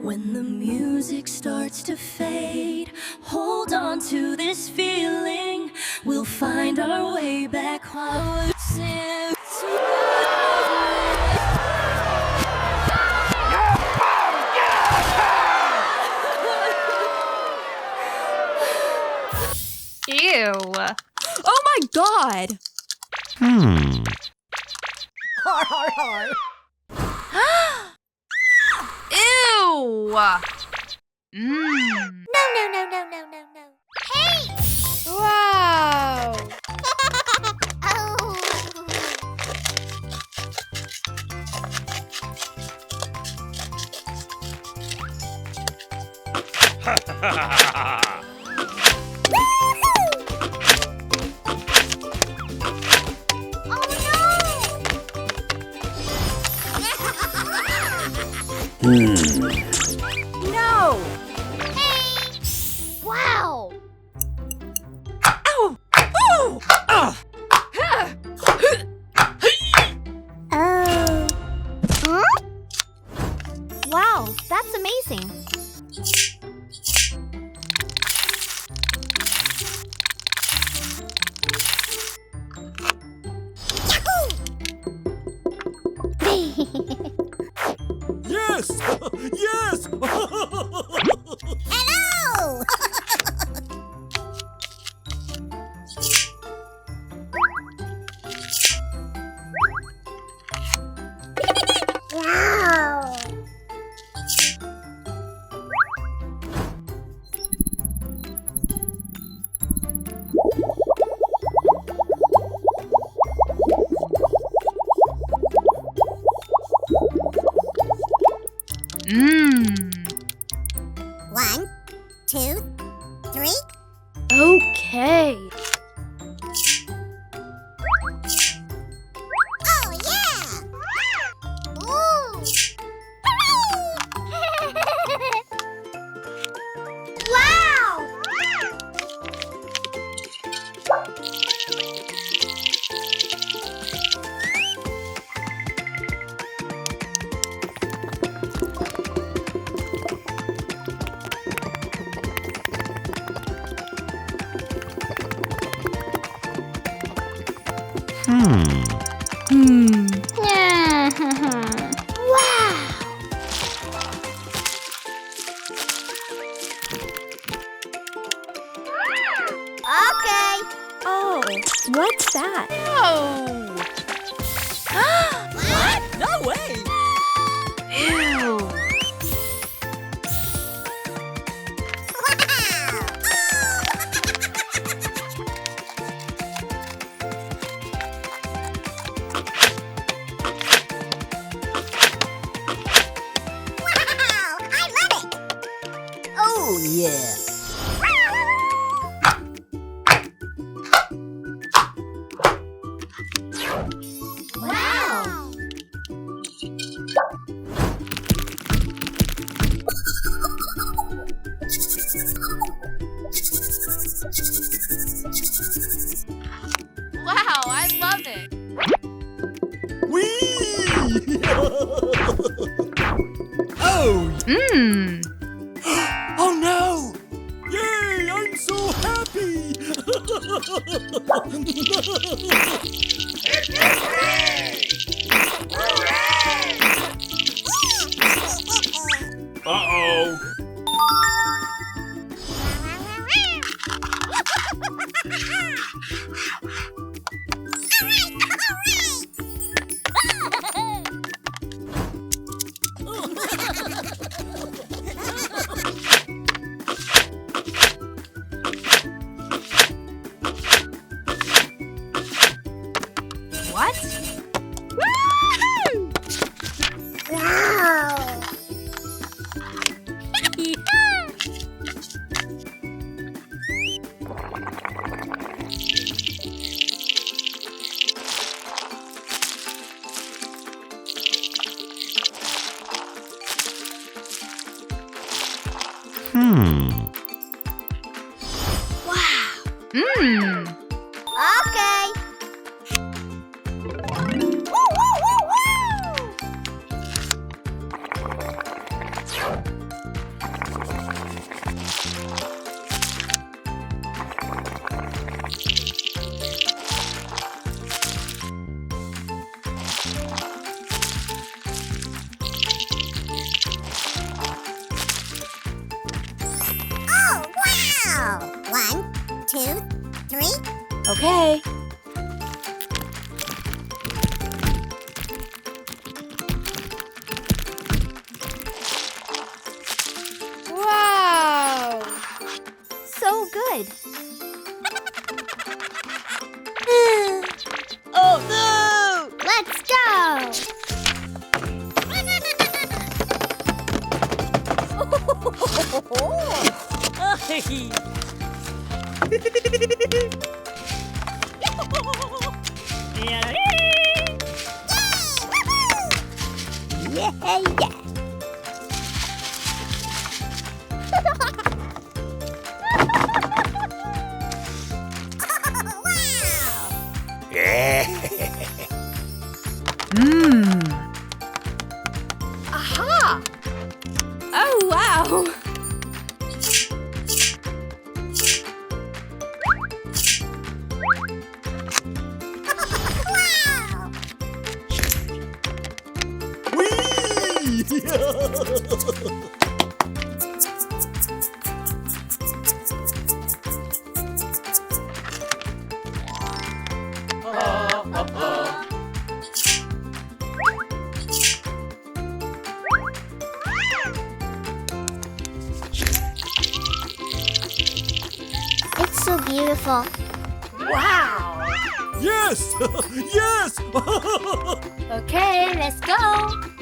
When the music starts to fade, hold on to this feeling. We'll find our way back while we sing. Ew. Oh my god! Har, har, har. Ew! No. Hey! Wow! No! Hey! Wow! Ow! Oh! Oh. Huh? Wow, that's amazing. Yes! Yes! Hello! Wow! One, two, three. Okay. Oh, yeah! Ooh! Hooray! Wow! Wow! Okay. Oh, what's that? Oh! What? No way! Ew! Wow! I love it. Oh, yeah! Wow! Wow, I love it! Whee! Oh! Oh no! Yay! I'm so happy! Uh-oh! What? Wow! Okay. Woo, woo, woo, woo! 2, 3. Okay. Wow! So good. Oh no! Let's go! Yeah, yeah. Aha! Oh, wow! Wow! Whee! It's so beautiful. Wow! Yes! Yes! Okay, let's go.